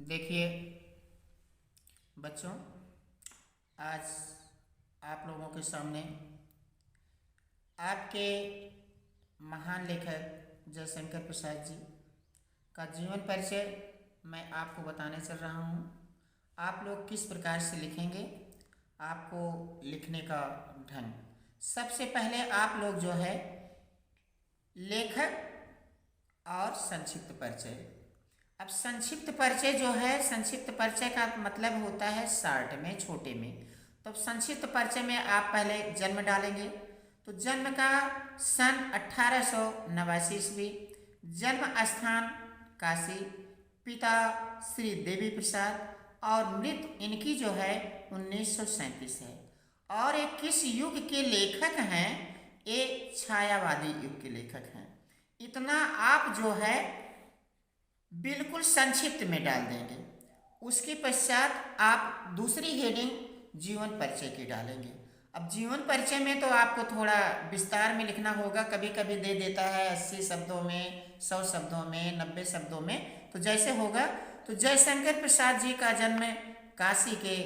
देखिए बच्चों, आज आप लोगों के सामने आपके महान लेखक जयशंकर प्रसाद जी का जीवन परिचय मैं आपको बताने चल रहा हूँ। आप लोग किस प्रकार से लिखेंगे, आपको लिखने का ढंग। सबसे पहले आप लोग जो है लेखक और संक्षिप्त परिचय। अब संक्षिप्त परिचय जो है, संक्षिप्त परिचय का मतलब होता है शॉर्ट में, छोटे में। तो संक्षिप्त परिचय में आप पहले जन्म डालेंगे। तो जन्म का सन 1889 ईस्वी, जन्म स्थान काशी, पिता श्री देवी प्रसाद और मृत्यु इनकी जो है 1937 है। और ये किस युग के लेखक हैं? ये छायावादी युग के लेखक हैं। इतना आप जो है बिल्कुल संक्षिप्त में डाल देंगे। उसके पश्चात आप दूसरी हेडिंग जीवन परिचय की डालेंगे। अब जीवन परिचय में तो आपको थोड़ा विस्तार में लिखना होगा। कभी कभी दे देता है 80 शब्दों में, 100 शब्दों में, 90 शब्दों में, तो जैसे होगा। तो जयशंकर प्रसाद जी का जन्म काशी के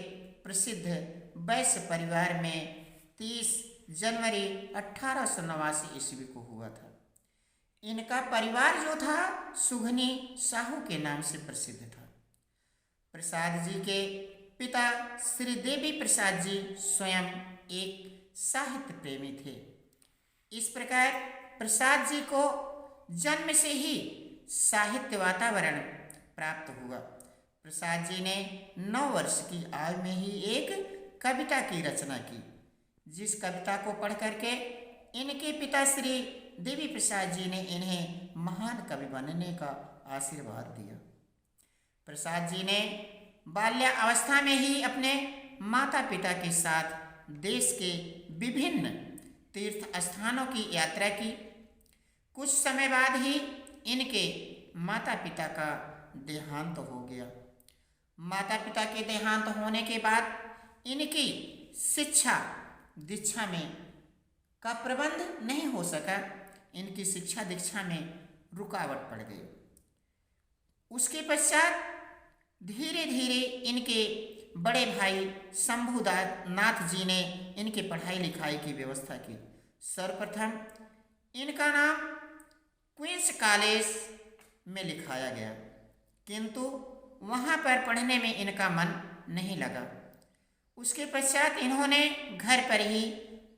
प्रसिद्ध वैश्य परिवार में 30 जनवरी 1889 ईस्वी को हुआ था। इनका परिवार जो था सुघनी साहू के नाम से प्रसिद्ध था। प्रसाद जी के पिता श्री देवी प्रसाद जी स्वयं एक साहित्य प्रेमी थे। इस प्रकार प्रसाद जी को जन्म से ही साहित्य वातावरण प्राप्त हुआ। प्रसाद जी ने 9 वर्ष की आयु में ही एक कविता की रचना की, जिस कविता को पढ़ करके इनके पिता श्री देवी प्रसाद जी ने इन्हें महान कवि बनने का आशीर्वाद दिया। प्रसाद जी ने बाल्यावस्था में ही अपने माता पिता के साथ देश के विभिन्न तीर्थ स्थानों की यात्रा की। कुछ समय बाद ही इनके माता पिता का देहांत हो गया। माता पिता के देहांत होने के बाद इनकी शिक्षा दीक्षा में का प्रबंध नहीं हो सका। इनकी शिक्षा दीक्षा में रुकावट पड़ गई। उसके पश्चात धीरे धीरे इनके बड़े भाई शंभुनाथ जी ने इनके पढ़ाई लिखाई की व्यवस्था की। सर्वप्रथम इनका नाम क्वींस कॉलेज में लिखाया गया, किंतु वहाँ पर पढ़ने में इनका मन नहीं लगा। उसके पश्चात इन्होंने घर पर ही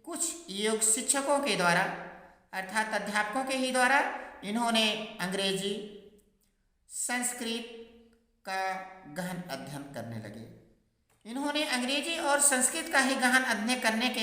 कुछ योग शिक्षकों के द्वारा अर्थात अध्यापकों के ही द्वारा इन्होंने अंग्रेजी संस्कृत का गहन अध्ययन करने लगे। इन्होंने अंग्रेजी और संस्कृत का ही गहन अध्ययन करने के